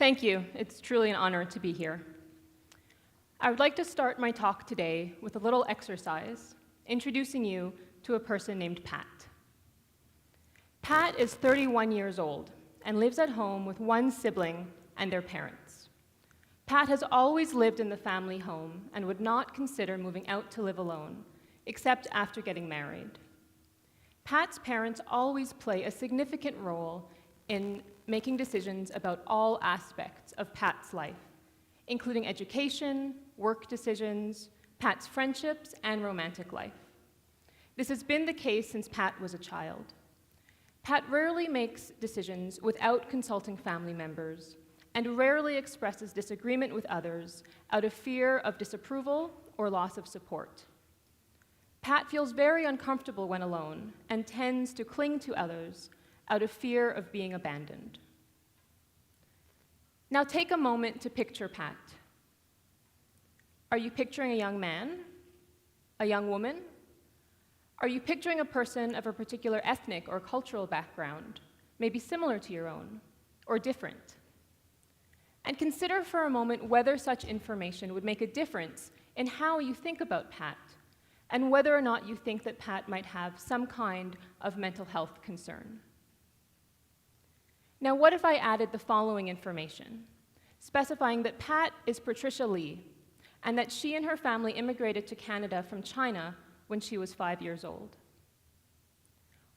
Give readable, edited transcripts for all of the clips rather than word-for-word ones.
Thank you. It's truly an honor to be here. I would like to start my talk today with a little exercise, introducing you to a person named Pat. Pat is 31 years old and lives at home with one sibling and their parents. Pat has always lived in the family home and would not consider moving out to live alone, except after getting married. Pat's parents always play a significant role in making decisions about all aspects of Pat's life, including education, work decisions, Pat's friendships, and romantic life. This has been the case since Pat was a child. Pat rarely makes decisions without consulting family members and rarely expresses disagreement with others out of fear of disapproval or loss of support. Pat feels very uncomfortable when alone and tends to cling to others out of fear of being abandoned. Now take a moment to picture Pat. Are you picturing a young man? A young woman? Are you picturing a person of a particular ethnic or cultural background, maybe similar to your own, or different? And consider for a moment whether such information would make a difference in how you think about Pat, and whether or not you think that Pat might have some kind of mental health concern. Now, what if I added the following information, specifying that Pat is Patricia Lee, and that she and her family immigrated to Canada from China when she was 5 years old?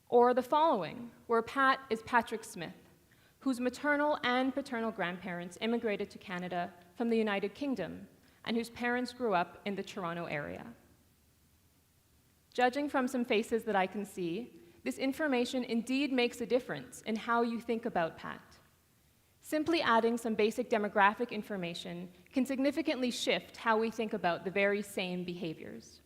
Or the following, where Pat is Patrick Smith, whose maternal and paternal grandparents immigrated to Canada from the United Kingdom, and whose parents grew up in the Toronto area. Judging from some faces that I can see, this information indeed makes a difference in how you think about Pat. Simply adding some basic demographic information can significantly shift how we think about the very same behaviors.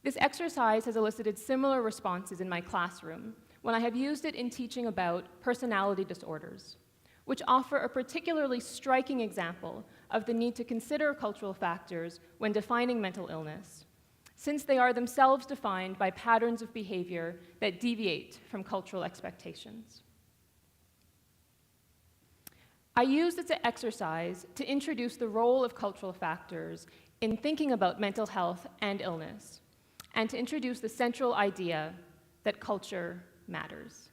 This exercise has elicited similar responses in my classroom when I have used it in teaching about personality disorders, which offer a particularly striking example of the need to consider cultural factors when defining mental illness, since they are themselves defined by patterns of behavior that deviate from cultural expectations. I use this exercise to introduce the role of cultural factors in thinking about mental health and illness, and to introduce the central idea that culture matters.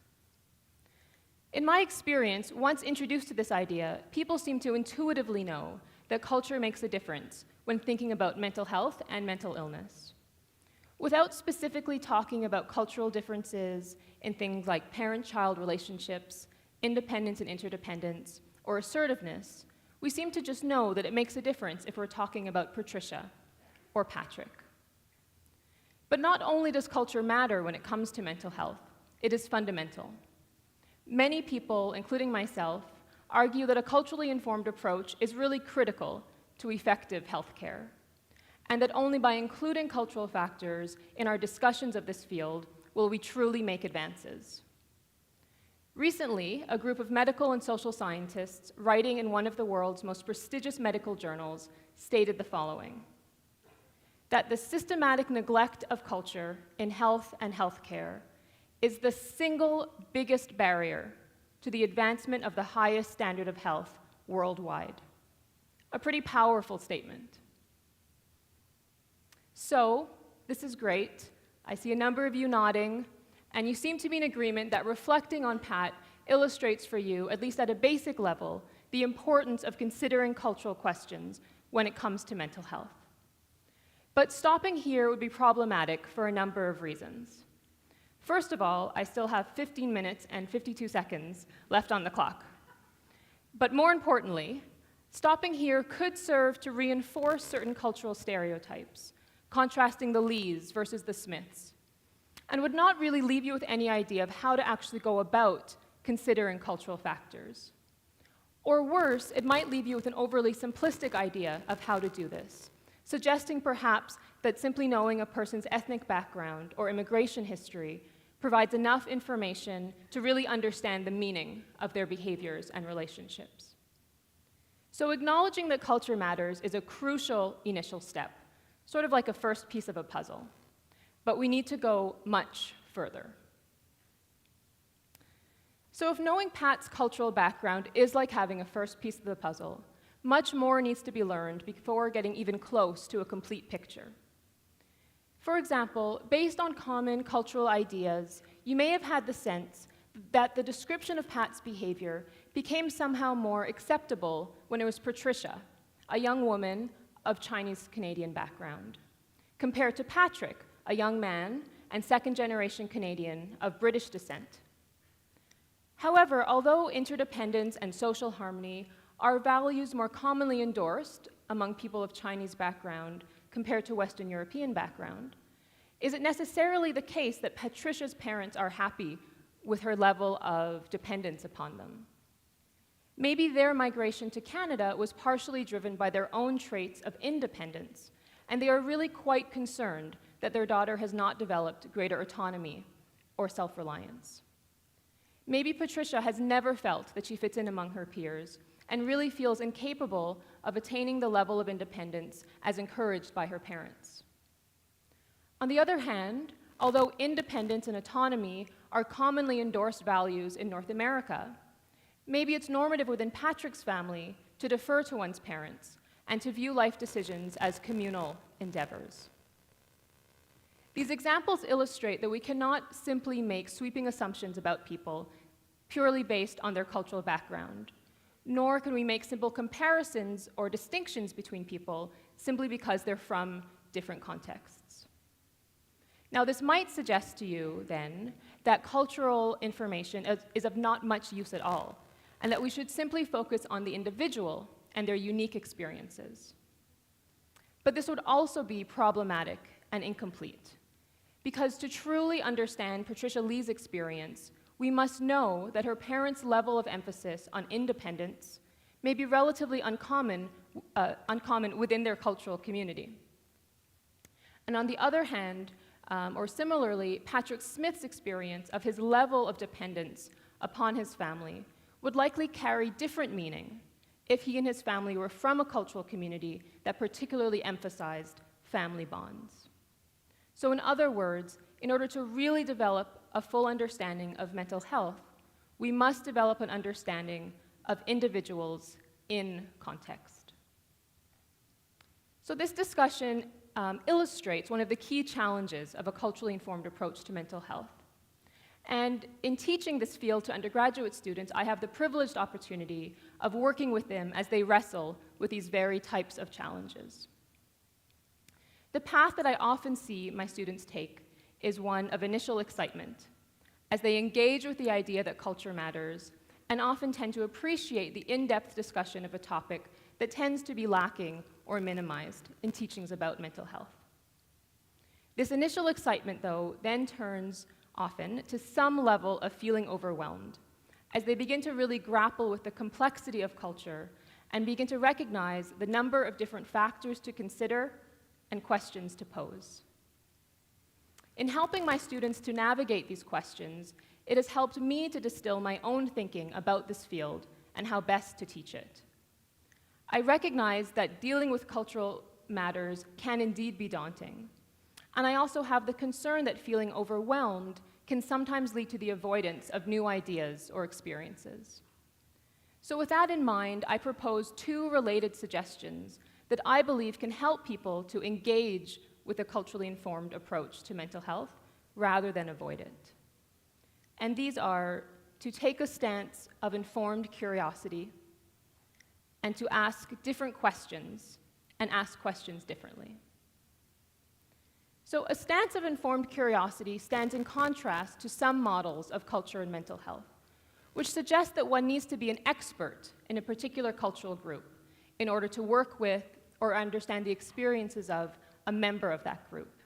In my experience, once introduced to this idea, people seem to intuitively know that culture makes a difference when thinking about mental health and mental illness. Without specifically talking about cultural differences in things like parent-child relationships, independence and interdependence, or assertiveness, we seem to just know that it makes a difference if we're talking about Patricia or Patrick. But not only does culture matter when it comes to mental health, it is fundamental. Many people, including myself, argue that a culturally informed approach is really critical to effective healthcare, and that only by including cultural factors in our discussions of this field will we truly make advances. Recently, a group of medical and social scientists writing in one of the world's most prestigious medical journals stated the following: that the systematic neglect of culture in health and healthcare is the single biggest barrier to the advancement of the highest standard of health worldwide. A pretty powerful statement. So, this is great. I see a number of you nodding, and you seem to be in agreement that reflecting on Pat illustrates for you, at least at a basic level, the importance of considering cultural questions when it comes to mental health. But stopping here would be problematic for a number of reasons. First of all, I still have 15 minutes and 52 seconds left on the clock. But more importantly, stopping here could serve to reinforce certain cultural stereotypes, contrasting the Lees versus the Smiths, and would not really leave you with any idea of how to actually go about considering cultural factors. Or worse, it might leave you with an overly simplistic idea of how to do this, suggesting perhaps that simply knowing a person's ethnic background or immigration history provides enough information to really understand the meaning of their behaviors and relationships. So acknowledging that culture matters is a crucial initial step, sort of like a first piece of a puzzle. But we need to go much further. So if knowing Pat's cultural background is like having a first piece of the puzzle, much more needs to be learned before getting even close to a complete picture. For example, based on common cultural ideas, you may have had the sense that the description of Pat's behavior became somehow more acceptable when it was Patricia, a young woman of Chinese-Canadian background, compared to Patrick, a young man and second-generation Canadian of British descent. However, although interdependence and social harmony are values more commonly endorsed among people of Chinese background compared to Western European background, is it necessarily the case that Patricia's parents are happy with her level of dependence upon them? Maybe their migration to Canada was partially driven by their own traits of independence, and they are really quite concerned that their daughter has not developed greater autonomy or self-reliance. Maybe Patricia has never felt that she fits in among her peers and really feels incapable of attaining the level of independence as encouraged by her parents. On the other hand, although independence and autonomy are commonly endorsed values in North America, maybe it's normative within Patrick's family to defer to one's parents and to view life decisions as communal endeavors. These examples illustrate that we cannot simply make sweeping assumptions about people purely based on their cultural background, nor can we make simple comparisons or distinctions between people simply because they're from different contexts. Now, this might suggest to you, then, that cultural information is of not much use at all, and that we should simply focus on the individual and their unique experiences. But this would also be problematic and incomplete, because to truly understand Patricia Lee's experience, we must know that her parents' level of emphasis on independence may be relatively uncommon within their cultural community. And on the other hand, or similarly, Patrick Smith's experience of his level of dependence upon his family would likely carry different meaning if he and his family were from a cultural community that particularly emphasized family bonds. So in other words, in order to really develop a full understanding of mental health, we must develop an understanding of individuals in context. So this discussion illustrates one of the key challenges of a culturally informed approach to mental health. And in teaching this field to undergraduate students, I have the privileged opportunity of working with them as they wrestle with these very types of challenges. The path that I often see my students take is one of initial excitement, as they engage with the idea that culture matters and often tend to appreciate the in-depth discussion of a topic that tends to be lacking or minimized in teachings about mental health. This initial excitement, though, then turns often to some level of feeling overwhelmed as they begin to really grapple with the complexity of culture and begin to recognize the number of different factors to consider and questions to pose. In helping my students to navigate these questions, it has helped me to distill my own thinking about this field and how best to teach it. I recognize that dealing with cultural matters can indeed be daunting, and I also have the concern that feeling overwhelmed can sometimes lead to the avoidance of new ideas or experiences. So with that in mind, I propose two related suggestions that I believe can help people to engage with a culturally informed approach to mental health rather than avoid it. And these are to take a stance of informed curiosity and to ask different questions and ask questions differently. So a stance of informed curiosity stands in contrast to some models of culture and mental health, which suggest that one needs to be an expert in a particular cultural group in order to work with or understand the experiences of a member of that group.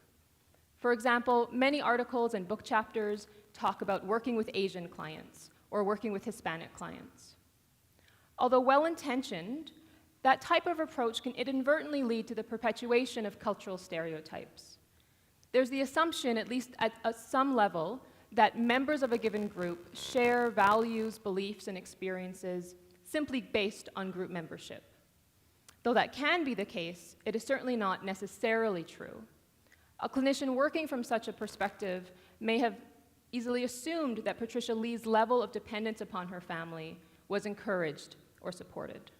For example, many articles and book chapters talk about working with Asian clients or working with Hispanic clients. Although well-intentioned, that type of approach can inadvertently lead to the perpetuation of cultural stereotypes. There's the assumption, at least at some level, that members of a given group share values, beliefs, and experiences simply based on group membership. Though that can be the case, it is certainly not necessarily true. A clinician working from such a perspective may have easily assumed that Patricia Lee's level of dependence upon her family was encouraged or supported.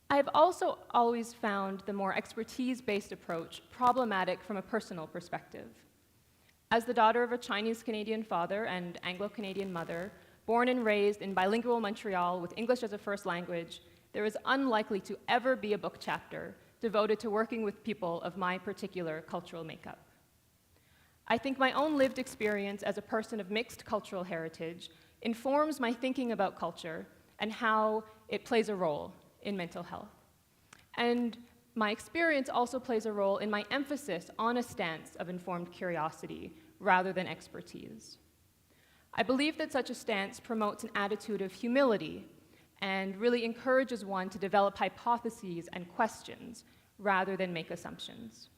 I've also always found the more expertise-based approach problematic from a personal perspective. As the daughter of a Chinese-Canadian father and Anglo-Canadian mother, born and raised in bilingual Montreal with English as a first language, there is unlikely to ever be a book chapter devoted to working with people of my particular cultural makeup. I think my own lived experience as a person of mixed cultural heritage informs my thinking about culture and how it plays a role in mental health. And my experience also plays a role in my emphasis on a stance of informed curiosity rather than expertise. I believe that such a stance promotes an attitude of humility and really encourages one to develop hypotheses and questions rather than make assumptions.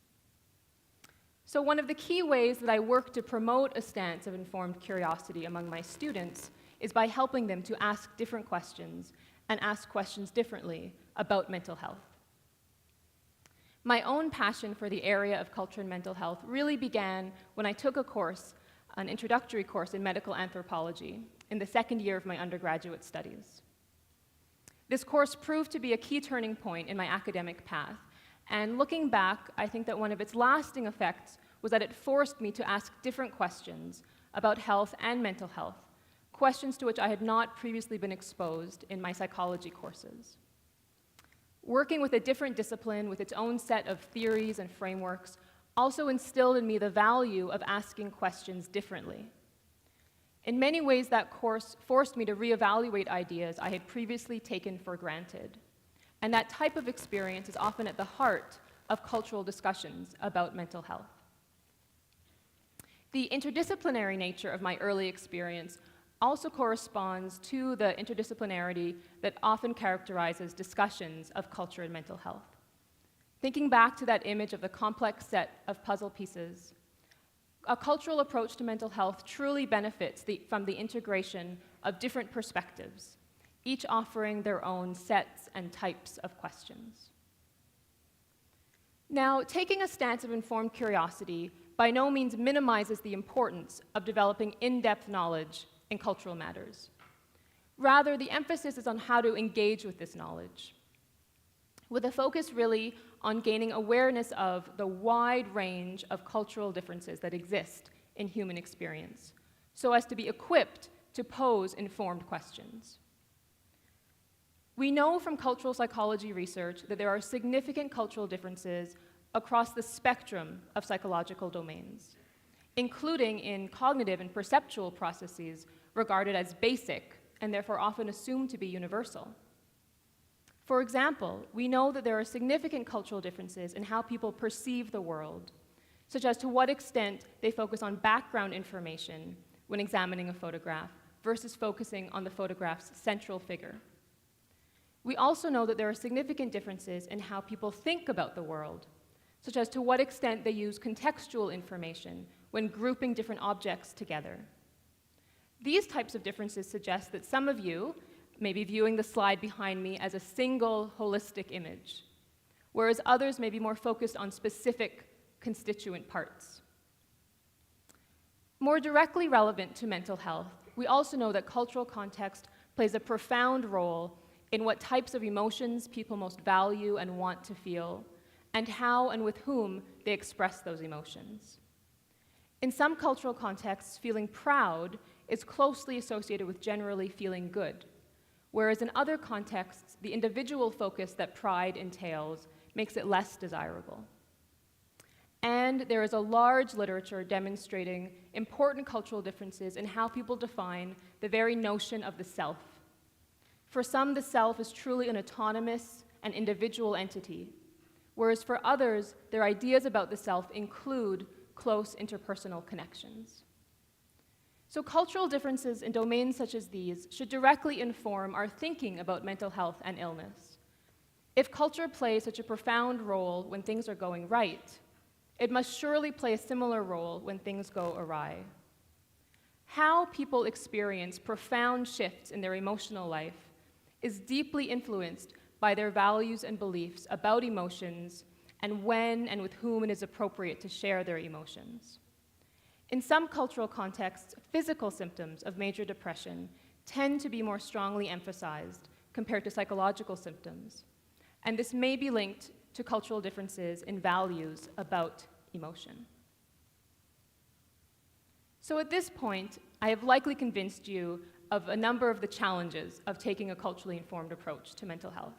So one of the key ways that I work to promote a stance of informed curiosity among my students is by helping them to ask different questions and ask questions differently about mental health. My own passion for the area of culture and mental health really began when I took a course, an introductory course in medical anthropology in the second year of my undergraduate studies. This course proved to be a key turning point in my academic path, and looking back, I think that one of its lasting effects was that it forced me to ask different questions about health and mental health, questions to which I had not previously been exposed in my psychology courses. Working with a different discipline with its own set of theories and frameworks also instilled in me the value of asking questions differently. In many ways, that course forced me to reevaluate ideas I had previously taken for granted. And that type of experience is often at the heart of cultural discussions about mental health. The interdisciplinary nature of my early experience also corresponds to the interdisciplinarity that often characterizes discussions of culture and mental health. Thinking back to that image of the complex set of puzzle pieces, a cultural approach to mental health truly benefits from the integration of different perspectives, each offering their own sets and types of questions. Now, taking a stance of informed curiosity by no means minimizes the importance of developing in-depth knowledge in cultural matters. Rather, the emphasis is on how to engage with this knowledge, with a focus really on gaining awareness of the wide range of cultural differences that exist in human experience, so as to be equipped to pose informed questions. We know from cultural psychology research that there are significant cultural differences across the spectrum of psychological domains, including in cognitive and perceptual processes regarded as basic and therefore often assumed to be universal. For example, we know that there are significant cultural differences in how people perceive the world, such as to what extent they focus on background information when examining a photograph versus focusing on the photograph's central figure. We also know that there are significant differences in how people think about the world, such as to what extent they use contextual information when grouping different objects together. These types of differences suggest that some of you may be viewing the slide behind me as a single holistic image, whereas others may be more focused on specific constituent parts. More directly relevant to mental health, we also know that cultural context plays a profound role in what types of emotions people most value and want to feel, and how and with whom they express those emotions. In some cultural contexts, feeling proud is closely associated with generally feeling good, whereas in other contexts, the individual focus that pride entails makes it less desirable. And there is a large literature demonstrating important cultural differences in how people define the very notion of the self. For some, the self is truly an autonomous and individual entity, whereas for others, their ideas about the self include close interpersonal connections. So cultural differences in domains such as these should directly inform our thinking about mental health and illness. If culture plays such a profound role when things are going right, it must surely play a similar role when things go awry. How people experience profound shifts in their emotional life is deeply influenced by their values and beliefs about emotions and when and with whom it is appropriate to share their emotions. In some cultural contexts, physical symptoms of major depression tend to be more strongly emphasized compared to psychological symptoms, and this may be linked to cultural differences in values about emotion. So at this point, I have likely convinced you of a number of the challenges of taking a culturally informed approach to mental health,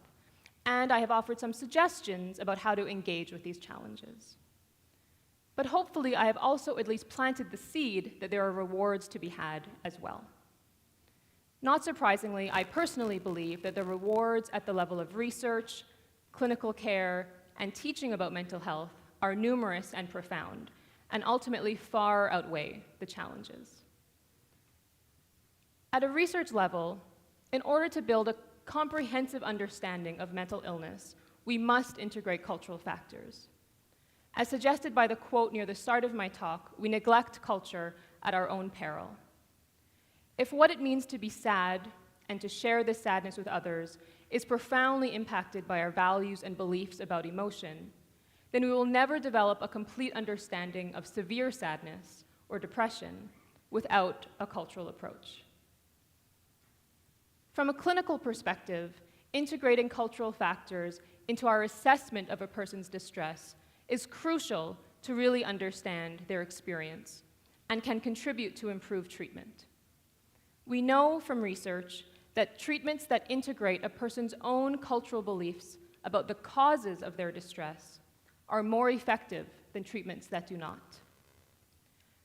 and I have offered some suggestions about how to engage with these challenges. But hopefully, I have also at least planted the seed that there are rewards to be had as well. Not surprisingly, I personally believe that the rewards at the level of research, clinical care, and teaching about mental health are numerous and profound, and ultimately far outweigh the challenges. At a research level, in order to build a comprehensive understanding of mental illness, we must integrate cultural factors. As suggested by the quote near the start of my talk, we neglect culture at our own peril. If what it means to be sad and to share this sadness with others is profoundly impacted by our values and beliefs about emotion, then we will never develop a complete understanding of severe sadness or depression without a cultural approach. From a clinical perspective, integrating cultural factors into our assessment of a person's distress is crucial to really understand their experience and can contribute to improved treatment. We know from research that treatments that integrate a person's own cultural beliefs about the causes of their distress are more effective than treatments that do not.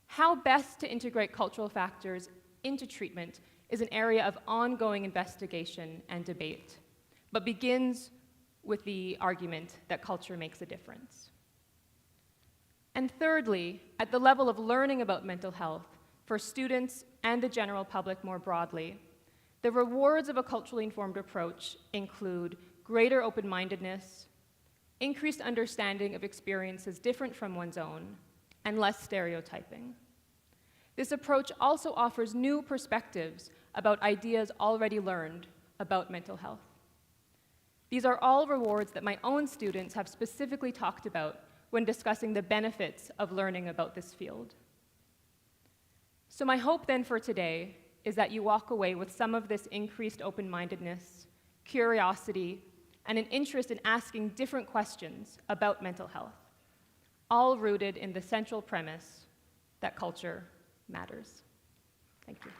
How best to integrate cultural factors into treatment is an area of ongoing investigation and debate, but begins with the argument that culture makes a difference. And thirdly, at the level of learning about mental health for students and the general public more broadly, the rewards of a culturally informed approach include greater open-mindedness, increased understanding of experiences different from one's own, and less stereotyping. This approach also offers new perspectives about ideas already learned about mental health. These are all rewards that my own students have specifically talked about when discussing the benefits of learning about this field. So my hope then for today is that you walk away with some of this increased open-mindedness, curiosity, and an interest in asking different questions about mental health, all rooted in the central premise that culture matters. Thank you.